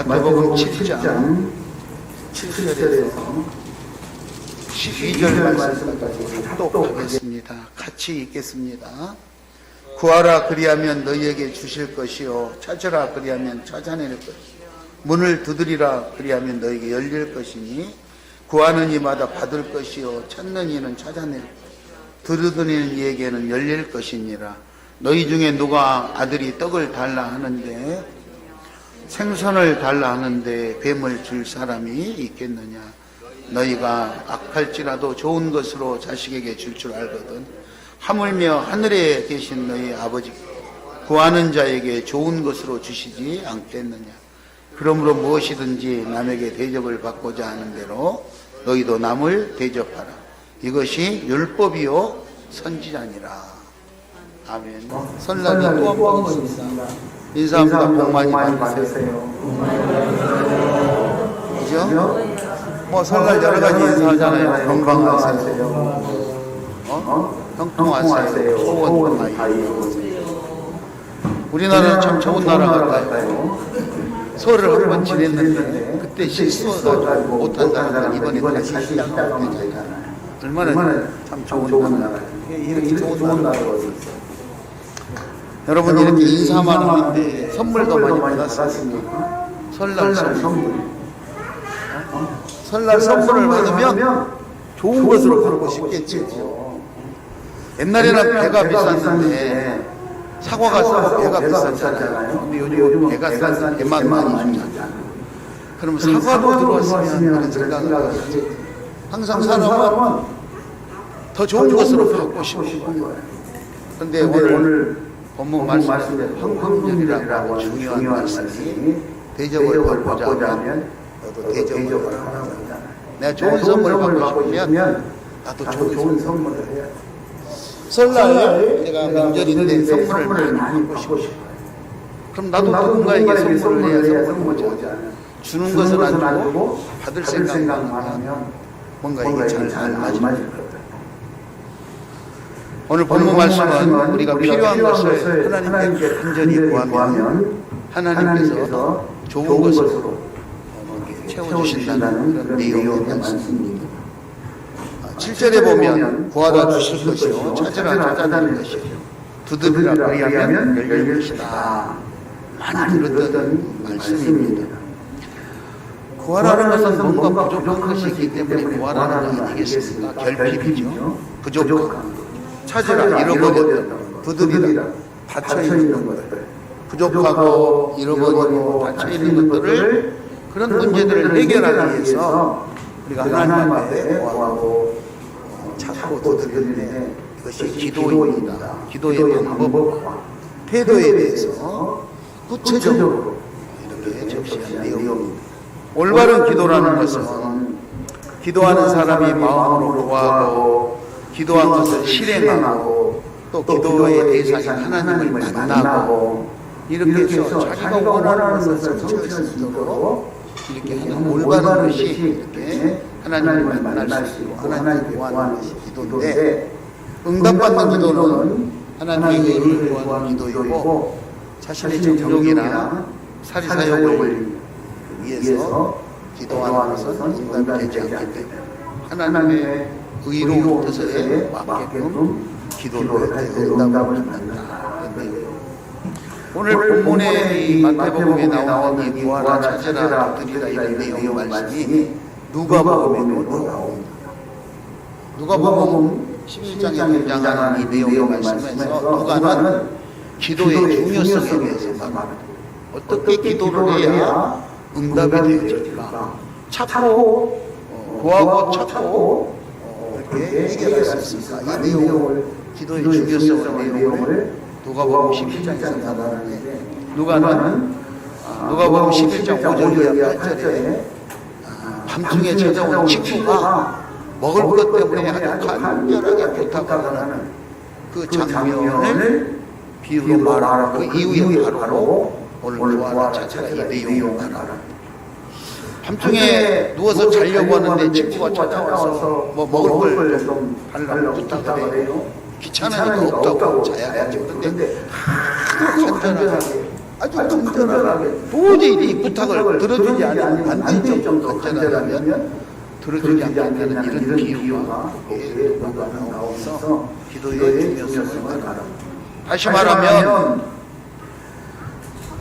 마태복음 7장 7절에서 12절 말씀까지 합독하겠습니다. 같이 읽겠습니다. 구하라 그리하면 너희에게 주실 것이요 찾으라 그리하면 찾아낼 것이요 문을 두드리라 그리하면 너희에게 열릴 것이니 구하는 이마다 받을 것이요 찾는 이는 찾아낼 것이요 두드리는 이에게는 열릴 것이니라. 너희 중에 누가 아들이 떡을 달라 하는데 생선을 달라 하는데 뱀을 줄 사람이 있겠느냐. 너희가 악할지라도 좋은 것으로 자식에게 줄 줄 알거든. 하물며 하늘에 계신 너희 아버지 구하는 자에게 좋은 것으로 주시지 않겠느냐. 그러므로 무엇이든지 남에게 대접을 받고자 하는 대로 너희도 남을 대접하라. 이것이 율법이요 선지자니라. 아멘. 설날이 또 한 번 있습니다. 인사합니다. 복 많이 받으세요. 그죠? 뭐 설날 여러 가지 인사하잖아요. 건강하세요. 형통하세요. 소원 많이. 우리나라는 참 좋은 나라 같아요. 설을 한 번 지냈는데 그때 실수해가지고 못한 사람은 이번에 다시 시작하면 되잖아요. 얼마나 참 좋은 나라예요. 이렇게 좋은 나라가 어디 있어요. 여러분 이렇게 인사만 하는데 선물도 많이 받았습니까? 설날 선물. 설날 선물을 받으면 좋은 것으로 받고 싶겠죠. 옛날에는 배가 비쌌는데 사과가 싸고 배가 비쌌잖아요. 근데 요즘 배가 싼 배만 많이 주잖아요. 그럼 사과도 들어왔으면 그런 생각을 하지. 항상 사람은 더 좋은 것으로 받고 싶은 거예요. 그런데 오늘 본문 말씀에 황금절이라고 중요한 말씀이 대접을 받고자 하면 너도 대접을 하라고 했잖아요. 내가 좋은 선물을 받고 싶으면 나도 좋은 선물을 해야 돼. 설날 내가 명절인데 선물을 많이 받고 싶어요. 그럼 나도 누군가에게 선물을 해야 선물을 오잖아요. 주는 것은 안 주고 받을 생각만 하면 뭔가 이게 잘 안 맞을 거예요. 오늘 본문 말씀은 우리가 필요한 것을 하나님께 간절히 구하면 하나님께서 좋은 것으로 채워주신다는 그런 내용의 말씀입니다. 7절에 보면 구하라 주실 것이요 찾으라 찾아낼 것이요 두드리라 그리하면 열릴 것이다. 많이 들었던 말씀입니다. 구하라는 것은 뭔가 부족한 것이 있기 때문에 구하라는 거 아니겠습니까? 결핍이죠. 부족한 것. 찾으라 잃어버렸던 것, 두드리라 닫혀있는 것들, 부족하고 잃어버리고 닫혀있는 것들을 그런 문제들을 해결하기 위해서 우리가 하나님 앞에 구하고 찾고 두드리는 이것이 기도입니다. 기도의 방법과 태도에 대해서 구체적으로 이렇게 적시한 내용입니다. 올바른 기도라는 것은 기도하는 사람이 마음으로 구하고 기도한 것을 실행하고 또 기도의 대상인 하나님을 만나고 이렇게 해서 자기가 원하는 것을 성취할 수 있도록 이렇게 하는 올바른 것이 이렇게 하나님을 만날 수 있고 하나님을 구하는 것이 기도인데 응답받는 기도는 하나님의 은혜를 구하는 기도이고 자신의 정욕이나 사리사욕을 위해서 기도하는 것은 응답이 되지 않기 때문에 하나님의 의로운 뜻에 맞게끔 기도를 할 때 응답을 받는다. 오늘 본문의 이 마태복음에 나오는 이 구하라 찾으라 두드리라 이런 내용 말씀이 누가복음에도 나옵니다. 누가복음 11장에 등장하는 이 내용의 말씀에서 누가는 기도의 중요성에 대해서 말합니다. 어떻게 기도를 해야 응답이 되어질까? 찾고 구하고 찾고 이렇게 해결할 수 있을까? 이 내용을 기도의 중요성의 내용을 누가복음 11장에서 나타나는데 누가복음 11장 5절 이하 8절에 밤중에 찾아온 친구가 먹을 것 때문에 아주 간절하게 부탁을 하는 그 장면을 비유로 말하고 그 이후에 바로 오늘 구하라 찾아라 이 내용을 말하라. 밤중에 누워서 자려고 하는데 친구가 찾아와서 뭐 먹을 걸 좀 달라고 부탁을 해요. 귀찮으니까 없다고 자야겠죠. 그런데 간절하게 아주 간절하게 도저히 이 부탁을 들어주지 않으면 안 될 정도 간절하면 들어주지 않겠다는 이런 기호가 나오면서 기도의 중요성을 알아. 다시 말하면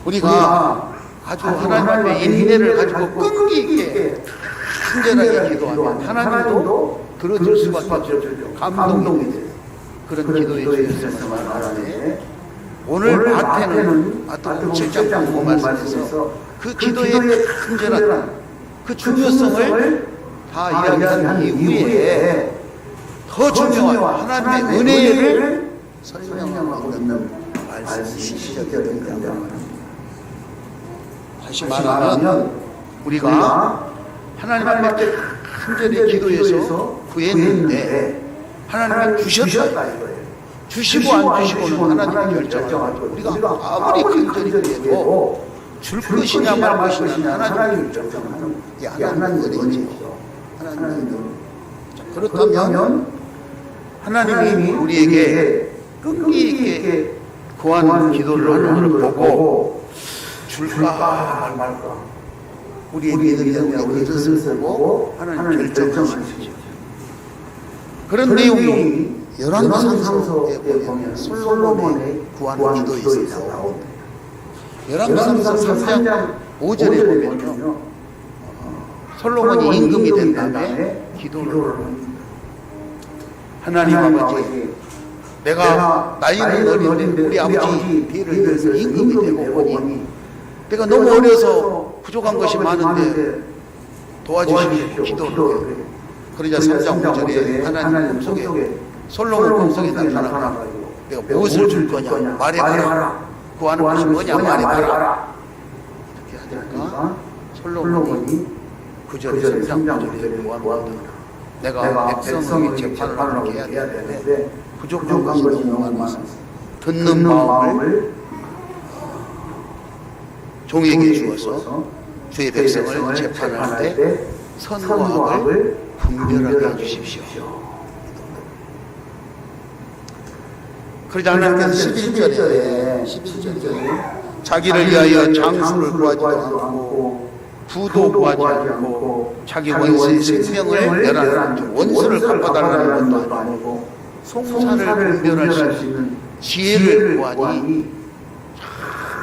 우리가 아주 하나님 앞에 인내를 가지고 끈기 있게 간절하게 기도하면 하나님도 들어줄 수밖에 없죠. 감동이 돼요. 그런 기도의 중요성을 알아내. 오늘 마태는 마태복음 7장 보고 말씀에서 그 기도의 간절한 그 중요성을 다 이야기한 이후에 더 중요한 하나님의 은혜를 설명하고 있는 말씀이 시작되어 등장합니다. 다시 말하면 우리가 하나님 앞에 간절히 기도해서 구했는데 하나님이 주셨다 이거예요. 주시고 안 주시고는 하나님이 결정하죠. 우리가 아무리 간절히 구해도 줄 것이냐 말 것이냐 하나님이 결정하는 게 하나님의 은혜죠. 그렇다면 하나님이 우리에게 끈기 있게 구하는 기도를 하는 것을 보고 줄까 말까 우리의 믿음이 그것을 보고 하나님 결정하시죠. 그런 내용이 열왕기상서에 보면 솔로몬의 구하는 기도에 있어서 나옵니다. 열왕기상서 3장 5절에 보면요, 솔로몬이 임금이 된 다음에 기도를 합니다. 하나님 아버지, 내가 나이는 어린데 우리 아버지 뒤를 이어서 임금이 되고 보니 내가 너무 어려서 부족한 것이 많은데 도와주십시오. 기도를 해요. 그러자 3장 5절에 하나님 꿈속에 솔로몬 꿈속에 나타나가지고 내가 무엇을 줄 거냐 말해봐라. 구하는 것이 뭐냐 말해봐라. 이렇게 하니까 솔로몬이 9절에 3장 9절에 구합니다. 내가 백성에게 재판을 하게 해야 되는데 부족한 것이 너무 많아서 듣는 마음을 종에게 주어서 주의 백성을 재판할 때 선과 악을 분별하게 해주십시오. 그러자 하나님께서 11절에 자기를 위하여 장수를 구하지도 않고 부도 구하지 않고 자기 원수의 생명을 멸하는 원수를 갚아달라는 것도 아니고 송사를 분별할 수 있는 지혜를 구하니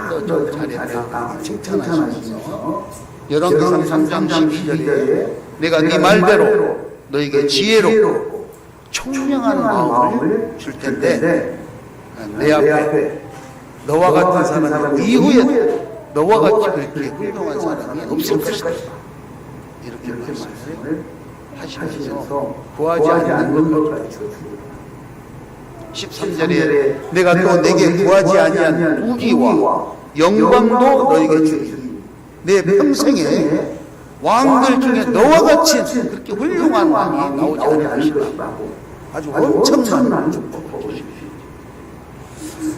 참 잘했다 칭찬하시면서 열왕기상 3장 12절에 내가 네 말대로 너에게 지혜롭고 총명한 마음을 줄 텐데 내 앞에 너와 같은 사람이 이후에 너와 같이 그렇게 훌륭한 사람이 없을 것이다. 이렇게 말씀을 하시면서 구하지 않는 것까지 13절에 내가 또 내게 구하지 아니한 우기와 영광도 너에게 주리니 내 평생에 왕들 중에 너와 같이 그렇게 훌륭한 왕이 나오지 않을 것이다. 아주 엄청난 축복을 주십시오.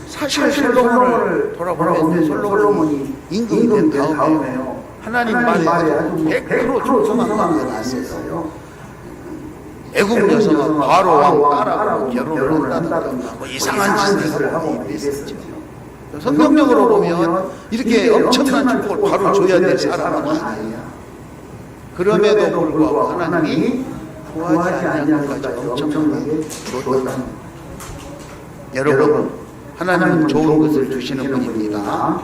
사실 솔로몬을 돌아보면 솔로몬이 임금이 된 다음에요, 하나님 말에 아주 100% 충성한 왕이 나왔어요. 애국 여성은 바로 왕 딸하고 결혼을 한다든가 뭐 이상한 짓을 하고 이랬었죠. 성경적으로 보면 이렇게 엄청난 축복을 바로 줘야 될 사람은 아니야. 그럼에도 불구하고 하나님이 구하지 않는 것까지 엄청나게 줬다. 여러분, 하나님은 좋은 것을 주시는 분입니다.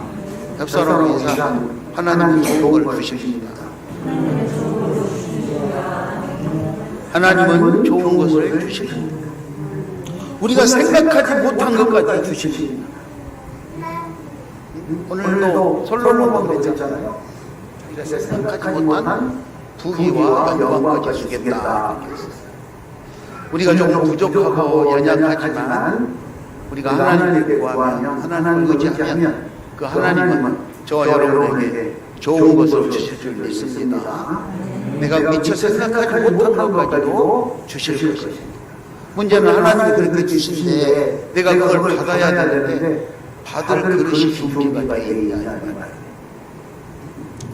옆 사람 인사, 하나님은 좋은 걸 주십니다. 하나님은 좋은 것을 주십니다. 우리가 생각하지 못한 것까지 주십니다. 오늘도 솔로몬은 그랬잖아요. 우리가 생각하지 못한 부귀와 영광까지 주겠다. 우리가 좀 부족하고 연약하지만 우리가 하나님께 구하면, 하나님을 의지하면 그 하나님은 저와 여러분에게 좋은 것을 주실 줄 믿습니다. 내가 미처 생각하지 못한 것까지도 주실 것입니다. 문제는 하나님이 그렇게 주신데 내가 그걸 받아야 되는데 받을 그릇이 준비가 되어 있냐.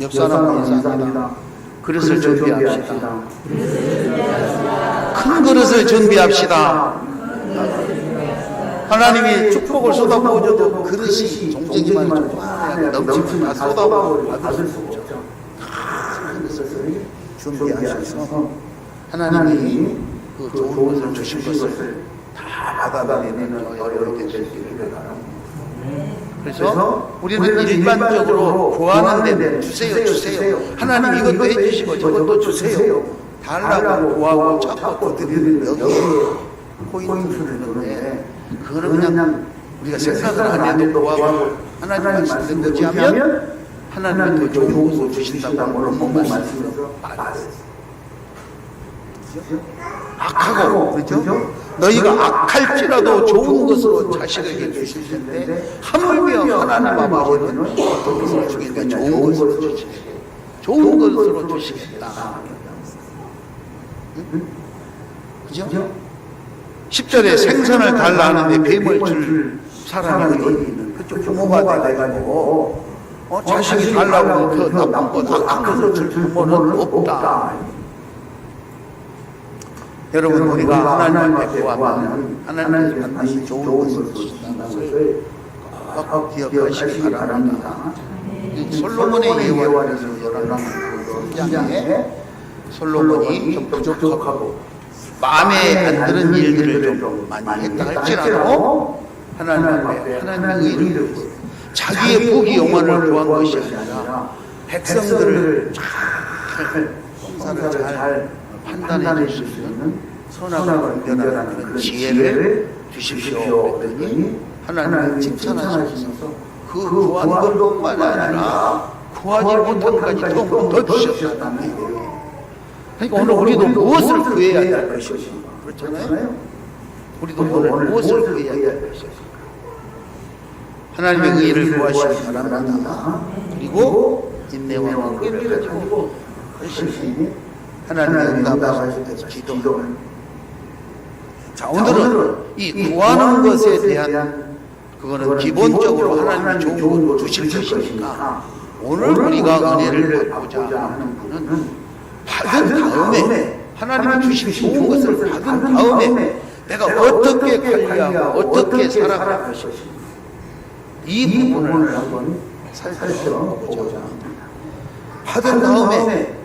옆 사람 인사합니다. 그릇을 준비합시다. 큰 그릇을 준비합시다. 하나님이 축복을 쏟아부어줘도 그릇이 종쟁이만 좀 넘치면 다 쏟아부어 받을 수 없죠. 큰 것을 준비하셔서 하나님이 그 좋은 것을 주신 것을 다 받아내는 어려움이 될 수 있기를 바랍니다. 그래서 우리는 일반적으로 구하는 데는 주세요. 하나님 이것도 해주시고 저것도 주세요. 달라고 구하고 찾고 드리는 여기에 포인트를 넣는데 그거는 그냥 우리가 생각을 안 해도 구하고 하나님 말씀 듣지 하면 하나님은 더 좋은 것을 주신다고 너무 말씀해서 맞아요. 악하고 그렇죠? 너희가 악할지라도 좋은 것으로 자식에게 주실 텐데 하물며 하나님 아버지는 어떤 것을 주겠다. 좋은 것으로 주시겠다. 좋은 것으로 주시겠다. 그죠? 10절에 생선을 달라 하는데 뱀을 줄 사람이 어디 있는 그쪽 부모가 돼가지고 자식이 달라고 그 나쁜 것 악한 것을 줄 부모는 없다. 여러분 우리가 하나님 앞에 구하면 하나님께서 반드시 좋은 것을 주신다는 것을 꼭 기억하시기 바랍니다. 솔로몬의 예화에서 11장에 솔로몬이 좀 부족하고 마음에 안 드는 일들을 좀 많이 했다 할지라도 하나님 앞에 하나님의 의를 자기의 부귀 영화를 구한 것이 아니라 백성들을 잘 성사를 잘 판단해 줄 수 있는 선악을 분별하는 그런 지혜를 주십시오 그랬더니 하나님을 칭찬하시면서 그 구한 것뿐만 아니라 구하지 못한 것까지 더 주셨다는 얘기예요. 그러니까 오늘 우리도 무엇을 구해야 될 것인가? 그렇잖아요. 우리도 오늘 무엇을 구해야 될 것인가? 하나님의 의를 구하시기 바랍니다. 그리고 인내와 긍휼을 가지고 열심히 하나님의 응답하실 때까지 기도를. 자, 오늘은 이 구하는 것에 대한 그거는 기본적으로 하나님이 좋은 걸 주실 것이니까 오늘 우리가 은혜를 받고자 하는 분은 받은 다음에 하나님이 주신 좋은 것을 받은 다음에 내가 어떻게 관리하고 어떻게 살아갈 것인가 이 부분을 한번 살펴보자 합니다. 받은 다음에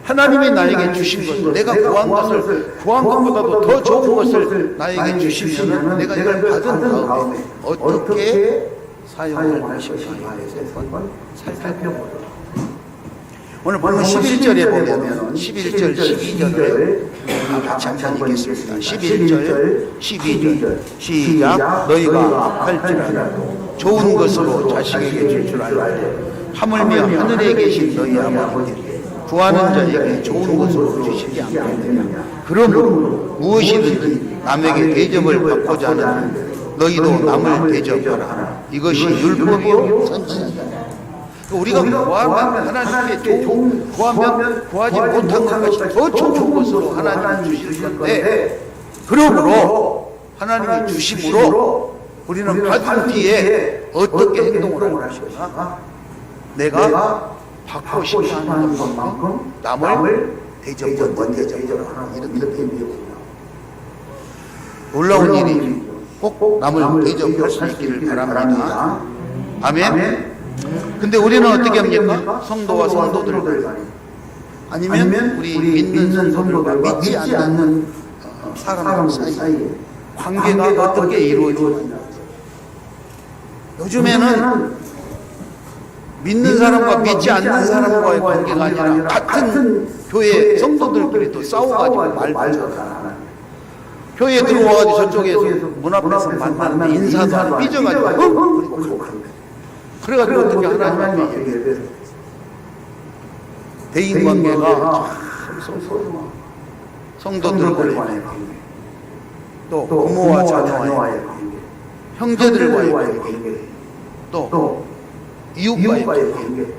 하나님이 나에게 주신 것을 내가 구한 것보다도 더 좋은 것을 나에게 주시면 내가 이걸 받은 다음에 어떻게 사용할 것인가에 대해서 한번 살펴보도록. 오늘 보면 11절에 보면 11절, 12절을 같이 한번 읽겠습니다. 11절, 12절 시작. 너희가 악할지라도 좋은 것으로 자식에게 줄 알고 하물며 하늘에 계신 너희 아버지께 구하는 자에게 좋은 것으로 주시지 않겠느냐. 그러므로 무엇이든지 남에게 대접을 받고자 하는 너희도 남을 대접하라. 이것이 율법이요 선지자니라. 우리가 구하면 하나님께 구하면 구하지 못한 것까지 더 좋은 것으로 하나님이 주실 건데 그러므로 하나님이 주심으로 우리는 받은 뒤에 어떻게 행동을 할 것인가? 내가 받고 싶어하는 것만큼 남을 대접을 하라. 이렇게 됩니다. 놀라운 일이 꼭 남을 대접할 수 있기를 바랍니다. 아멘. 근데 우리는 어떻게 합니까? 성도와 성도들 아니면 우리 믿는 성도들과 믿지 않는 사람들 사이에 관계가 어떻게 이루어지느냐. 요즘에는 믿는 사람과 믿지 않는 사람과의 관계가 아니라 같은 교회 성도들끼리도 싸워가지고 말도 교회에 들어와가지고 저쪽에서 문 앞에서 만나는데 인사도 안 삐져가지고 그래가지고 어떻게 하나님 앞에 대인관계가 참 성도들과의 관계 또 부모와 자녀와의 관계 형제들과의 관계 또 이웃과의 관계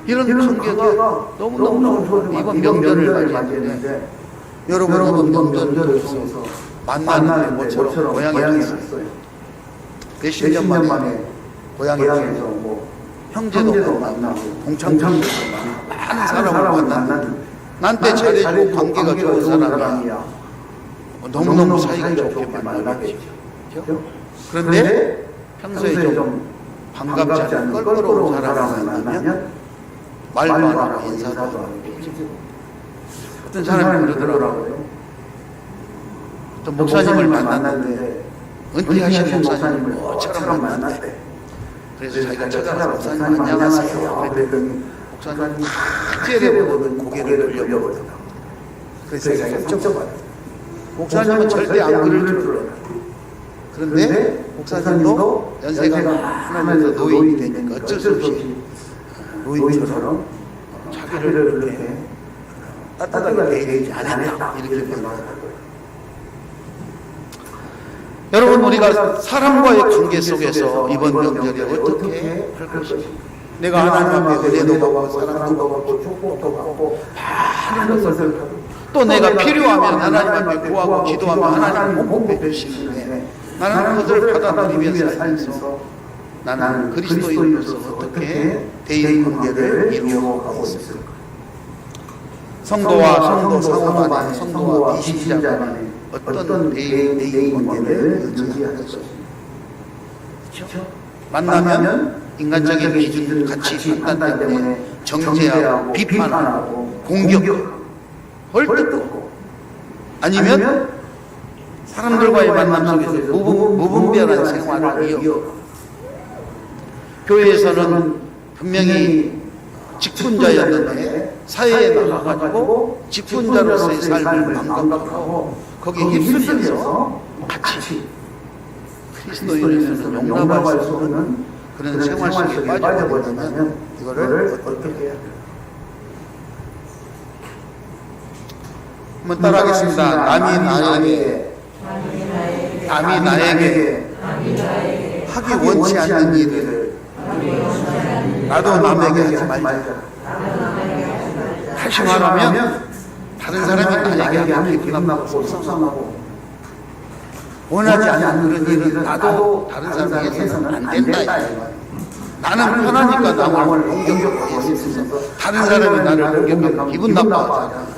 이런 관계가 너무너무 이번 명절을 맞이했는데 여러분 이번 명절을 통해서 만나는 모처럼 고향에 갔어요. 몇십 년 만에 고향에서 뭐 형제도 만나고 동창도 만나고 많은 사람을 만났는데 나한테 잘해주고 관계가 좋은 사람이야. 너무너무 사이가 좋게 만나게 되죠. 그런데 평소에 좀 반갑지 않은 껄끄러운 사람을 만나면 말도 안 하고 인사도 안 하고 어떤 사람이 그러더라고요. 또 목사님을 만났는데 은퇴하신 목사님을 뭐처럼 만났대. 그래서 자기가 찾아가서 목사님 안녕하세요 그랬더니 목사님 탁 째려보더니 고개를 돌려보더라고요. 그래서 자기가 깜짝받았어요. 목사님은 절대 안 그럴 줄 몰랐어요. 그런데 목사님도 연세가 하나면서 노인이 되니까 어쩔 수 없이 노인처럼 자기를 그렇게 따뜻하게 대해주지 않았다 이렇게 변화하더라고요. 여러분, 우리가 사람과의 관계 속에서 이번 명절에 어떻게 할 것인가? 내가 하나님 앞에 은혜도 받고 사랑도 받고 축복도 받고 많은 것을 또 내가 필요하면 하나님 앞에 구하고 기도하면 하나님 공급해 주시는데 나는 그것을 받아들이면서 살면서 나는 그리스도인으로서 어떻게 대인 관계를 이루어가고 있을까? 성도와 성도 상호 간에, 성도와 비신자 간에 어떤 대인 관계를 유지할 것인가? 그렇죠? 만나면 인간적인 기준, 가치, 판단 때문에 정죄하고 비판하고 공격하고 헐뜯고 아니면 사람들과의 만남 속에서 무분별한 생활을 이어가고 교회에서는 분명히 직분자였는데 사회에 나가가지고 직분자로서의 삶을 망각하고 거기에 휩쓸려서 같이 그리스도인으로서는 용납할 수 없는 그런 생활 속에 빠져버린다면 이거를 어떻게 해야 돼요? 한번 따라하겠습니다. 남이 나에게 하기 원치 않는 일을 나도 남에게 하지 말자. 다시 말하면 다른 사람이 나에게 하면 기분 나쁘고 속상하고 원하지 않는 그런 일은 나도 다른 사람에게 해서는 안 된다. 나는 편하니까 남을 공격하고 있어서 다른 사람이 나를 공격하면 기분 나빠하잖아.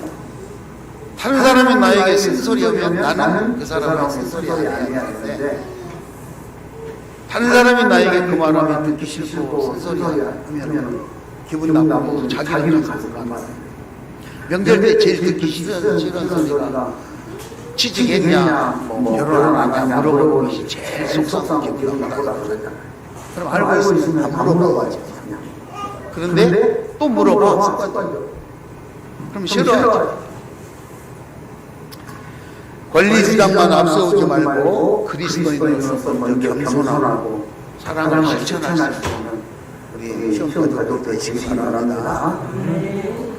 다른 사람이 나에게 쓴소리하면 나는 그 사람의 쓴소리 아니야 하는데 다른 사람이 나에게 그 말하면 듣기 싫고 쓴소리 하면 기분 나쁘고 자기는 가서 명절 때 제일 듣기 싫은 소리가 취직했냐 결혼하냐 물어보는 것이 제일 속상하고 기분 나쁘다 그랬잖아요. 그럼 알고 있으면 안 물어봐야지. 그런데 또 물어봐 습관적으로. 그럼 싫어하죠. 권리 주장만 앞세우지 말고 그리스도인으로서 먼저 겸손하고 사랑을 실천할 수 있는 우리 시험가족들 되시기 바랍니다.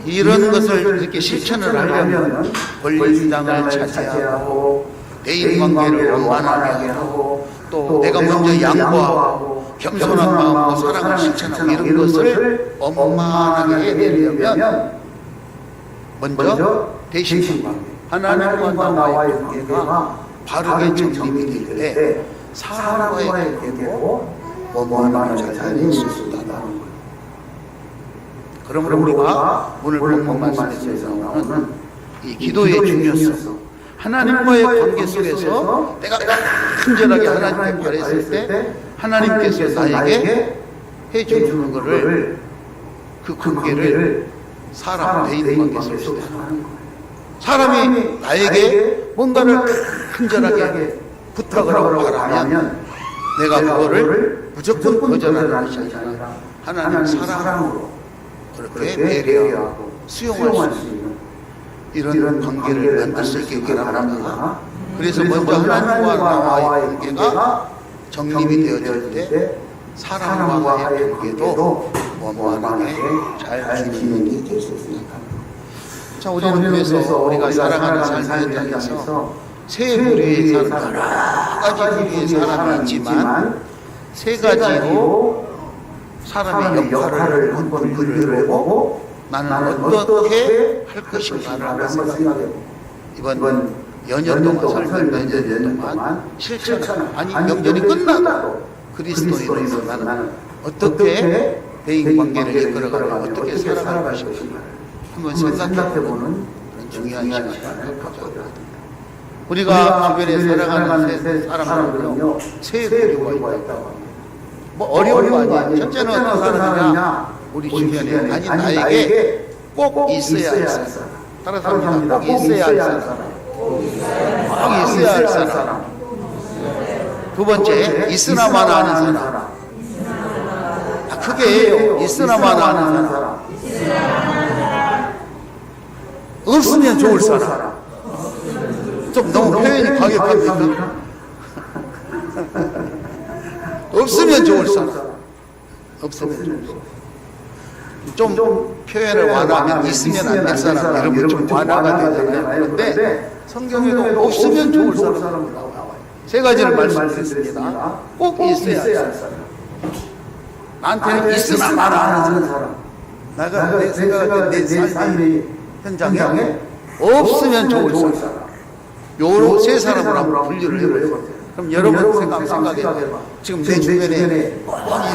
이런 것을 이렇게 실천을 하려면 권리 주장을 차지하고 대인 관계를 원만하게 하고 또 내가 먼저 양보하고 겸손한 마음으로 사랑을 실천하고 이런 것을 원만하게 해내려면 먼저 대신 관계 하나님과 나와의 관계가 바르게 정립이 될 때 사람과의 관계도 원만하게 잘 이룰 수 있다는 거예요. 그러므로 우리가 오늘 본문 말씀에서 나오는 이 기도의 중요성, 하나님과의 관계 속에서 내가 간절하게 하나님께 바랬을 때 하나님께서 나에게 해주는 것을 그 관계를 사람, 대인 관계 속에서 하는 거예요. 사람이 나에게 뭔가를 간절하게 부탁을 하고 바라면 내가 그거를 무조건 거절하는 것이 아니라 하나님 사랑으로 그렇게 배려하고 수용할 수 있는 이런 관계를 만들 수 있게 바랍니다. 그래서 먼저 하나님과 나와의 관계가 정립이 되어질 때 사람과의 관계도 원만하게 잘 지내는 게 될 수 있습니다. 자, 우리는 그래서 우리가 살아가는 삶에 대해서 세 부류의 사람, 여러 가지 부류의 사람이 있지만 세 가지로 사람의 역할을 한번 분류를 해보고 나는 어떻게 할 것인가를 한번 생각해보고 이번 연휴 동안 설명 연휴 동안 실천 아니 명절이 끝나도 그리스도인으로서 나는 어떻게 대인 관계를 이끌어가고 어떻게 살아갈 것인가 한번 생각해보는 그런 중요한 시간을 갖고자 합니다. 우리가 주변에 살아가는 세 사람들은요, 세 부류가 있다고 합니다. 뭐 어려운 거 아니에요. 첫째는 어떤 사람이냐? 우리 주변에, 아니 나에게 꼭 있어야 할 사람. 따라서 합니다. 꼭 있어야 할 사람. 꼭 있어야 할 사람. 두 번째, 있으나만 아는 사람. 크게 해요. 있으나만 아는 사람. 없으면 좋을 사람. 좀 너무 표현이 과격합니까? 없으면 좋을 사람. 없으면 좋을 사람. 좀 표현을 완화하면 있으면 안 될 사람, 여러분 좀 완화가 되잖아요. 그런데 성경에도 없으면 좋을 사람 나와요. 세 가지를 말씀드렸습니다. 꼭 있어야 할 사람. 나한테는 있으나만 아는 사람. 내가 내 생각할 때 내 삶의 현장에 없으면 좋을 사람. 요로 세 사람으로 한번 분류를 해보세요. 그럼 여러분 생각해봐. 지금 내 주변에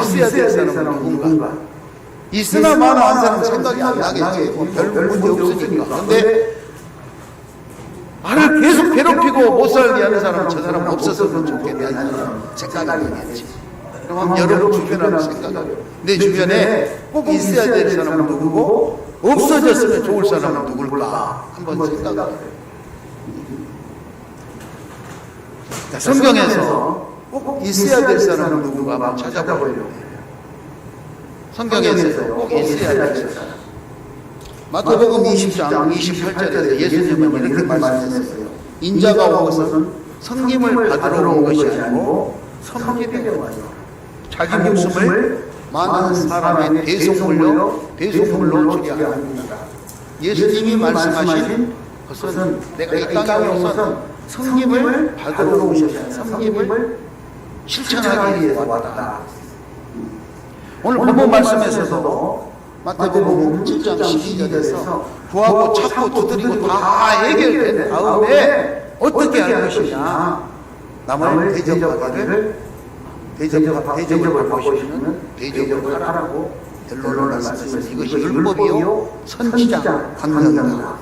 있어야 될 사람은 누군가? 있으나만 아는 사람 생각이 안 나겠지. 별 문제 없으니까. 근데 나를 계속 괴롭히고 못 살게 하는 사람은 저 사람 없었으면 좋겠다는 생각이 나겠지. 그럼 여러분 주변에 한번 생각해요. 내 주변에 꼭 있어야 될 사람은 누구고 없어졌으면 좋을 사람은 누굴까? 한번 생각해요. 성경에서 꼭 있어야 될 사람은 누군가 한번 찾아보려고 해요. 성경에서 꼭 있어야 될 사람. 마태복음 20장 28절에서 예수님은 이렇게 말씀했어요. 인자가 온 것은 성김을 받으러 온 것이 아니고 섬기려 와요. 자기 목숨을 많은 사람의 대속물로 주려 합니다. 예수님이 말씀하신 것은 내가 이 땅에 오선 성김을 받으러 오셨어요. 성김을 실천하기 위해서 왔다. 오늘 본문 말씀에서도 마태복음 7장 12절에서 구하고 찾고 두드리고 다 해결된 다음에 어떻게 할 것이냐? 남을 대접을 바꾸시면 대접을 하라고 결론을 말씀했습니다. 이것이 율법이요 선지자 강령이다.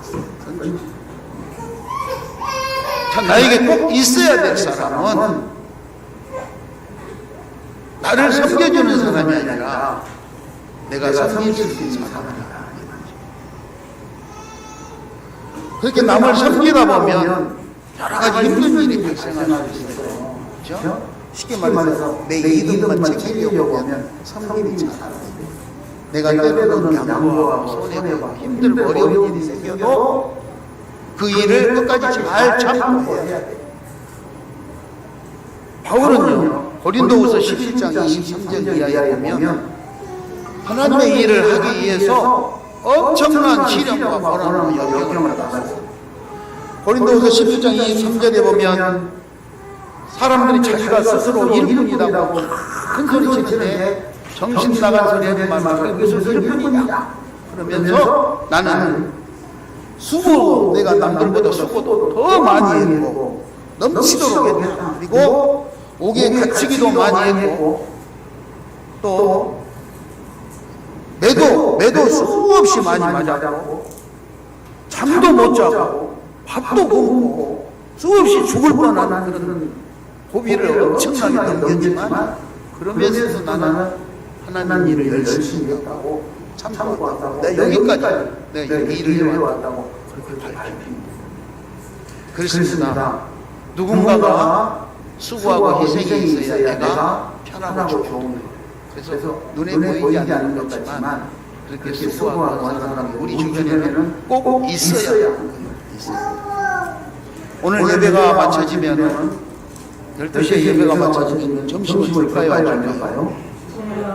자, 나에게 꼭 있어야 될 사람은 나를 섬겨주는 사람이 아니라 내가 섬길 수 있는 사람이다. 그렇게 남을 섬기다 보면 여러 가지 힘든 일이 발생할 수 있어요. 그렇죠? 쉽게 말해서 내 이득만 챙기려고 하면 섬김이 잘 안 돼요. 내가 때로는 양보하고 손해보고 힘들고 어려운 일이 생겨도 그 일을 끝까지 잘 참고 해야 돼요. 바울은요, 고린도후서 11장 23절 이하에 보면 하나님의 일을 하기 위해서 엄청난 시련과 고난과 역경을 받았어요. 고린도후서 11장 23절에 보면 사람들이 자기가 스스로 일꾼이라고 큰 소리 치는데 정신 나간 소리 하지 말고 그게 무슨 일꾼이냐 그러면서 나는 수고, 내가 남들보다 수고도 더 많이 했고 넘치도록 했다. 그리고 옥에 갇히기도 많이 했고 또 매도 수없이 많이 맞았고 잠도 못 자고 밥도 굶고 수없이 죽을 뻔한 그런 고비를 엄청나게 넘겼지만 그러면서도 나는 하나님 일을 열심히 했다고 참고 왔다고 내가 여기까지 내가 이 일을 해왔다고 그렇게 밝힙니다. 그렇습니다. 누군가가 수고하고 희생이 있어야 내가 편하고 좋은 거예요. 그래서 눈에 보이지 않는 것 같지만 그렇게 수고하고 하는 사람이 우리 주변에는 꼭 있어야 하는 거예요. 오늘 예배가 마쳐지면 12시에 예배가 마쳐지면 점심을 줄까요? 안 줄까요?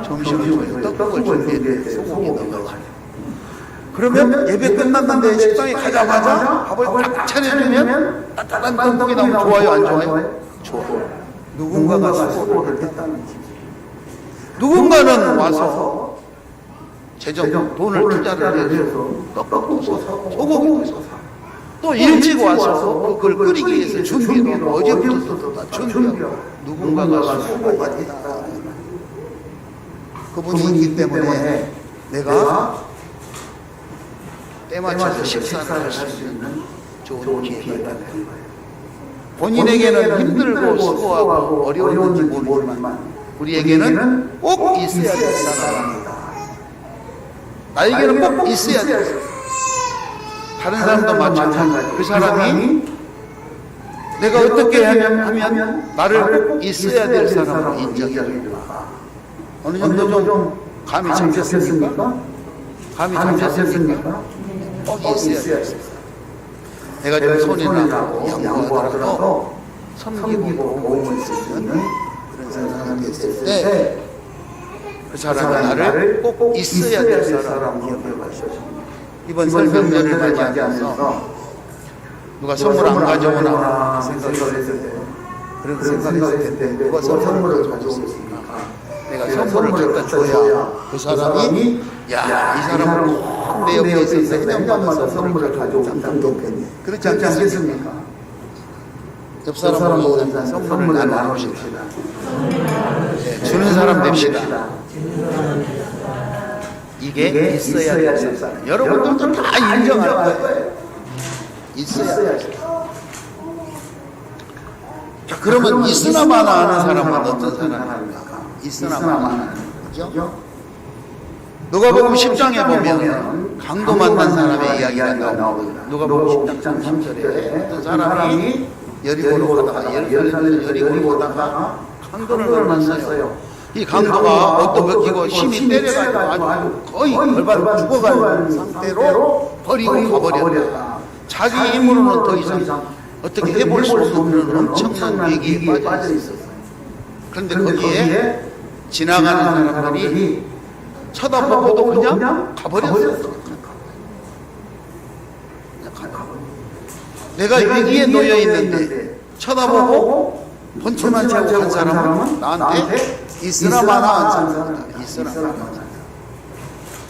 점심을 줘요. 떡국을 준비해서 소고기 넣어가지고. 그러면 예배 끝났는데 식당에 가자마자 밥을 딱 차려주면 따뜻한 떡국이 나오면 좋아요? 안 좋아요? 좋아요. 누군가가 수고를 했다는 거지. 누군가는 와서 돈을 투자를 해서 떡국도 사고 소고기도 사고 또 일찍 와서 그걸 끓이기 위해서 준비하고 어제부터 다 준비하고 누군가가 수고가 됐다. 그분이 있기 때문에 내가 때 맞춰서 식사를 할 수 있는 좋은 기회가 있다는 거예요. 본인에게는 힘들고 수고하고 어려웠는지 모르지만 우리에게는 꼭 있어야 될 사람입니다. 나에게는 꼭 있어야 될 사람. 다른 사람도 마찬가지. 그 사람이 내가 어떻게 하면 나를 꼭 있어야 될 사람으로 인정해 줄까? 어느 정도 좀 감이 잡혔습니까? 감이 잡혔습니까? 꼭 있어야 될 사람. 내가 좀 손해나고 양보하더라도 섬기고 도움을 쓰는 그런 사람이 있을 때 그 사람은 나를 꼭 있어야 될 사람으로 기억하시오. 이번 설명절을 맞이하면서 누가 선물 안 가져오나 생각했을 때 그런 생각했을 때 누가 선물을 가져오겠습니까? 내가 선물을 갖다 줘야 그 사람이 야, 이 사람은 꼭 내 옆에 있어서 해명받아서 선물을 가져오면 좋겠네. 그렇지 않겠습니까? 옆 사람하고 선물을 나눠줍시다. 주는 사람 됩시다. 이게 있어야 될 사람. 여러분들도 다 인정할 거예요. 있어야 돼. 자, 그러면 있으나 마나 하는 사람은 어떤 사람입니까? 있으나 마나. 그죠? 누가복음 10장에 보면 강도 만난 사람의 이야기가 나옵니다. 누가복음 10장 3절에 어떤 사람이 여리고로 가다가 여리고로 가다가 강도를 만났어요. 이 강도가 옷도 벗기고 힘이 때려가지고 아주 거의 얼바로 죽어가는 상태로 버리고 가버렸다. 자기 힘으로는 더 이상 어떻게 해볼 수 없는 그런 엄청난 위기에 빠져 있었어요. 그런데 거기에 지나가는 사람들이 쳐다보고도 그냥 가버렸어요. 내가 위기에 놓여 있는데 쳐다보고 본체만 채고 간 사람은 나한테 있으나 마나 한 사람이다. 있으나 마나.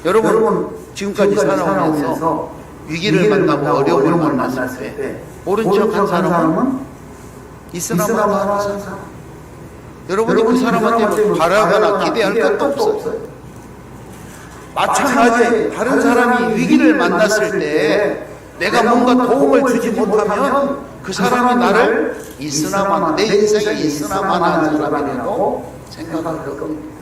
여러분 지금까지 살아오면서 위기를 만나고 어려움을 만났을 때 모른 척 한 사람은 있으나 마나 한 사람. 여러분이 그 사람한테 바라거나 기대할 것도 없어요. 마찬가지 다른 사람이 위기를 만났을 때 내가 뭔가 도움을 주지 못하면 그 사람이 나를 있으나 마나, 내 인생에 있으나 마나한 사람이라고 생각할 겁니다.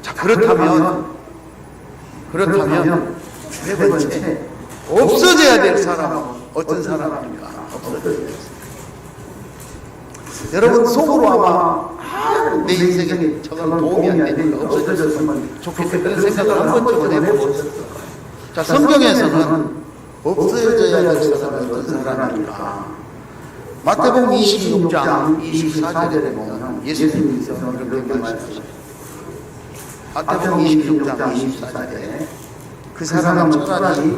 자, 그렇다면 세 번째 없어져야 될 사람은 어떤 사람입니까? 없어져야 될 사람. 여러분 속으로 아마 내 인생에 저건 도움이 안 되니까 없어졌으면 좋겠다 그런 생각을 한 번쯤은 해보셨을 거예요. 자, 성경에서는 없어져야 될 사람은 어떤 사람입니까? 마태복음 26장 24절에 보면 예수님께서 이렇게 말씀하십니다. 마태복음 26장 24절에 그 사람은 차라리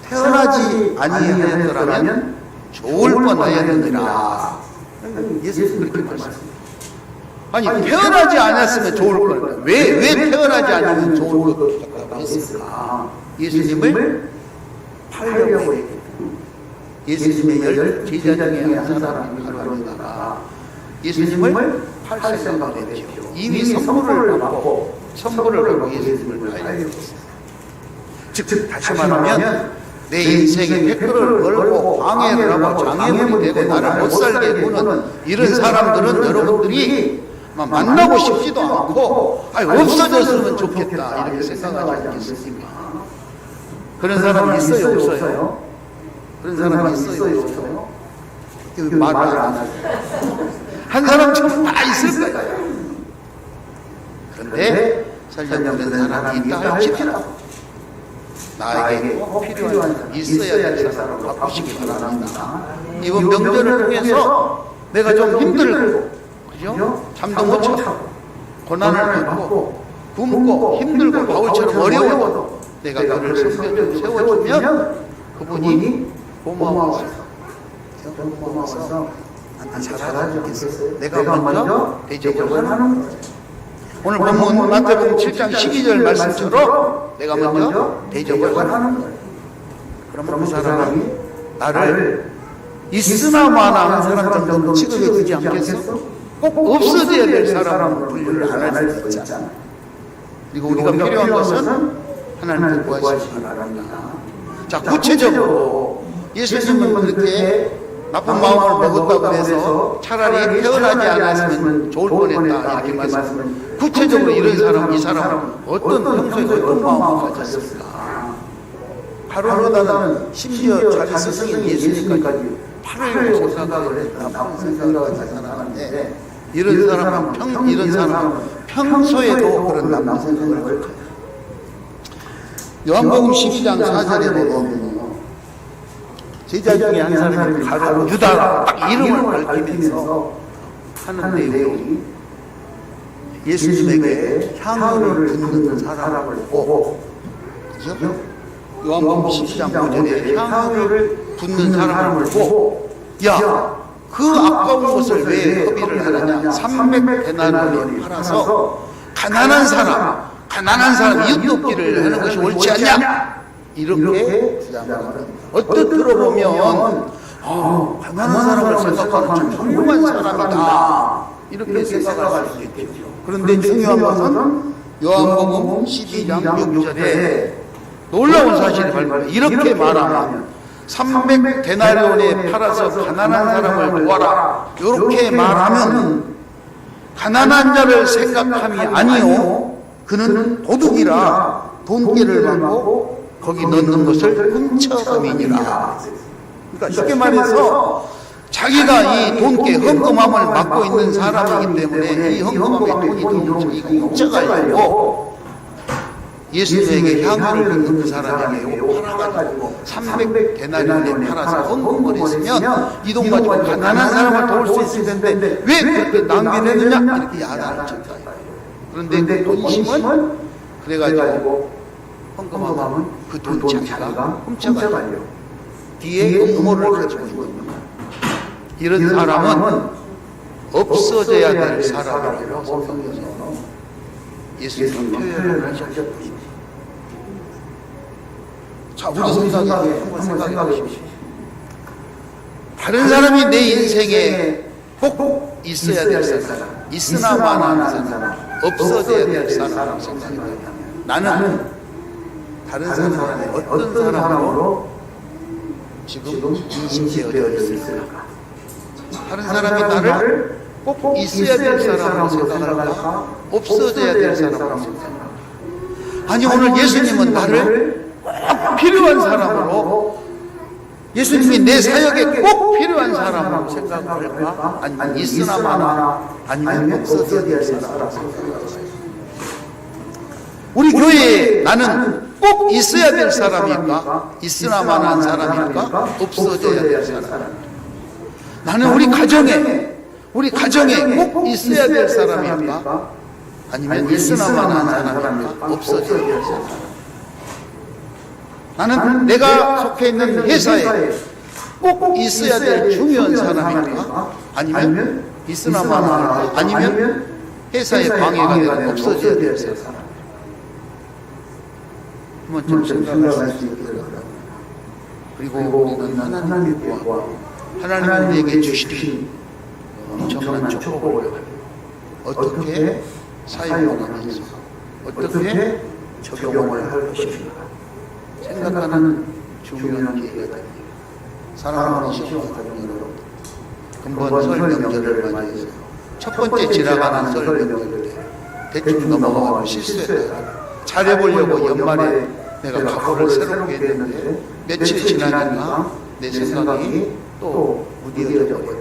태어나지 아니하였더라면 좋을 뻔하였느니라. 예수님 그렇게 말씀합니다. 아니 태어나지 않았으면 좋을 걸. 왜 태어나지 않으면 좋을 것 했을까? 예수님을 팔려고 했기 때문에. 예수님의 10 제자 중에 한 사람이 가로다가 예수님을 팔 생각을 했죠. 이미 선물을 받고 예수님을 팔려고 했어요. 즉 다시 말하면 내 인생에 태클을 걸고 방해를 하고 장애물이 되고 나를 못 살게 구는 이런 사람들은 여러분들이 만나고 싶지도 않고 없어졌으면 좋겠다 이렇게 생각하지 않겠습니까? 그런 사람이 있어요 없어요? 그런 사람이 있어요 없어요? 말을 안 하죠. 한 사람처럼 다 있을 거예요. 그런데 설령 그런 사람이 있다 할지라도 나에게 꼭 필요한 있어야 될 사람으로 바꾸시기 바랍니다. 이번 명절을 통해서 내가 좀 힘들고 그죠? 잠도 못 자고 고난을 받고 굶고 힘들고 바울처럼 어려워도 내가 그를 성경에 세워주면 그분이 고마워서 나한테 잘하지 않겠어요? 내가 먼저 대접을 하는 거예요. 오늘 본문 마태복음 7장 12절 말씀처럼 내가 먼저 대접을 하는 거예요. 그러면 그 사람이 나를 있으나 마나 한 사람 정도는 취급해 주지 않겠어? 꼭 없어져야 될 사람으로 분류를 안 할 수 있잖아요. 그리고 우리가 필요한 것은 하나님께 구하시기 바랍니다. 자, 구체적으로 예수님은 그렇게 나쁜 마음을 먹었다고 해서 차라리 태어나지 않았으면 좋을 뻔했다 이렇게 말씀. 구체적으로 이런 사람, 이 사람은 어떤 평소에 어떤 마음을 가졌을까? 바로보다는 심지어 자기 스승인 예수님까지 팔을 생각을 했다. 나쁜 생각을 하지 않았는데 이런 사람은 평소에도 그런 나쁜 생각을 가져요. 요한복음 12장 4절에 보면 제자 중에 한 사람이 가로 유다가 딱 이름을 밝히면서 하는 내용이 예수님에게 향유를 붓는 사람을 보고, 그죠? 요한복음 12장 5절에 향유를 붓는 사람을 보고, 야, 그 아까운 것을 왜 허비를 하느냐? 300데나리온을 팔아서 가난한 사람 이웃 돕기를 하는 것이 옳지 않냐? 이렇게 주장을 합니다. 어떤 들어보면 가난한 사람을 생각하는 참 훌륭한 사람이다 이렇게 생각할 수 있겠죠. 그런데 중요한 것은 요한복음 12장 6절에 놀라운 사실이 발견돼요. 이렇게 말하면 300데나리온에 팔아서 가난한 사람을 도와라 이렇게 말하면 가난한 자를 생각함이 아니요 그는 도둑이라 돈깨를 받고 거기 넣는 것을 훔쳐함이니라. 그러니까 쉽게 말해서 자기가 이 돈깨 헌금함을 맡고 있는 사람이기 때문에 이 헌금함의 돈이 자기가 훔쳐가려고 예수님에게 향유를 붓는 그 사람에게 팔아가지고 300데나리온에 팔아서 헌금을 했으면 이 돈 가지고 가난한 사람을 도울 수 있을 텐데 왜 그렇게 낭비를 했느냐 이렇게 야단을 쳤다. 그런데 그 본심은 그래가지고 헌금함은 그 돈 자기가 훔쳐가려 뒤에 음모를 가지고 있는 겁니다. 이런 사람은 없어져야 될 사람이라고 성경에서 예수님은 표현을 하셨습니다. 자, 우리 한번 생각해 보십시오. 다른 사람이 내 인생에 꼭 있어야 될 사람, 있으나마나 사람, 없어져야 될 사람 생각해요. 나는 다른 사람의 어떤 사람으로 지금 인식되어 있을까? 다른 사람이 나를 꼭 있어야 될 사람으로 생각할까? 없어져야 될 사람으로 생각할까? 아니 오늘 예수님은 나를 꼭 필요한 사람으로 예수님이 내 사역에 꼭 필요한 사람으로 생각할까? 아니면 있으나마나 아니면 없어져야 될 사람으로 생각할까? 우리 교회에 나는 꼭 있어야 될 사람일까? 있으나마나한 사람일까? 없어져야 될 사람일까? 나는 우리 가정에 꼭 있어야 될 사람일까? 아니면 있으나마나한 사람일까? 없어져야 될 사람일까? 나는 내가 속해 있는 회사에 꼭 있어야 될 중요한 사람일까? 아니면 있으나마나 아니면 회사의 방해가 되고 없어져야 될 사람? 한번 좀 생각할 수 있게 되더라고요. 그리고 우리는 하나님께 구하고 하나님이 우리에게 주신 엄청난 축복을 어떻게 사용하면서 어떻게 적용을 할 것인가 생각하는 중요한 기회가 됩니다. 사랑하는 시청자 여러분, 금번 설 명절을 맞이해서 첫 번째 지나가는 설 명절 때 대충 넘어가고 실수했다. 잘해보려고 연말에 내가 각오를 새롭게 했는데 며칠 지나니까 내 생각이 또 무뎌져 버려.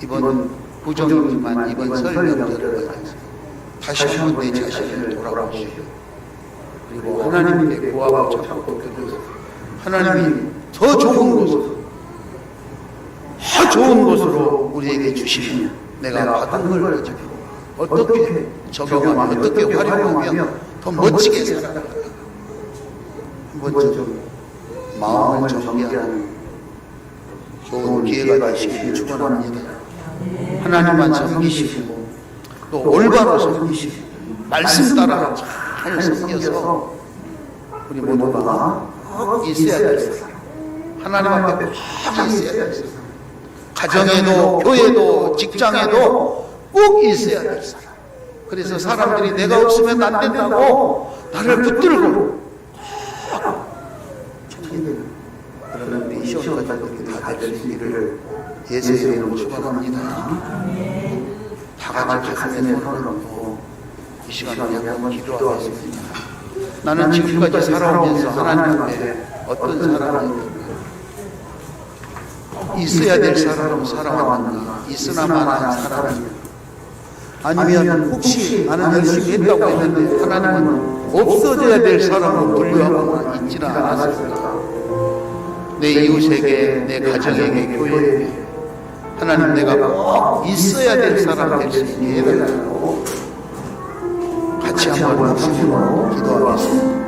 이번 부정이지만 이번 설 명절을 맞아서 다시 한번 내 자신을 돌아보시고 그리고 하나님께 구하고 찾고 드려서 하나님이 더 좋은 것으로 우리에게 주시면 내가 받은 걸 가지고 어떻게 적용하며 어떻게 활용하며 더 멋지게 살아가다 한번 좀 마음을 정리하는 좋은 기회가 되시길 축원합니다. 하나님만 섬기시고 또 올바로 섬기시고 말씀 따라 잘 섬겨서 우리 모두가 꼭 있어야 될 사람, 하나님 앞에 꼭 있어야 될 사람, 가정에도 교회도 직장에도 꼭 있어야 될 사람. 그래서 사람들이 내가 없으면 안 된다고 나를 붙들고 챙기는 그런 우리 시험까지 우리 다 될 수 있기를 예수의 이름으로 축원합니다. 다 같이 가슴에 손을 얹고 이 시간에 한번 기도하겠습니다. 나는 지금까지 살아오면서 하나님 앞에 어떤 사람을 있어야 될 사람으로 살아왔는가, 있으나마나 사람이냐, 아니면 혹시 나는 열심히 했다고 했는데 하나님은 없어져야 될 사람으로 분류하고 있지는 않았을까. 내 이웃에게, 내 가정에게, 교회에게 하나님 내가 꼭 있어야 될 사람 될 수 있게 해달라고 같이 한번 기도하겠습니다.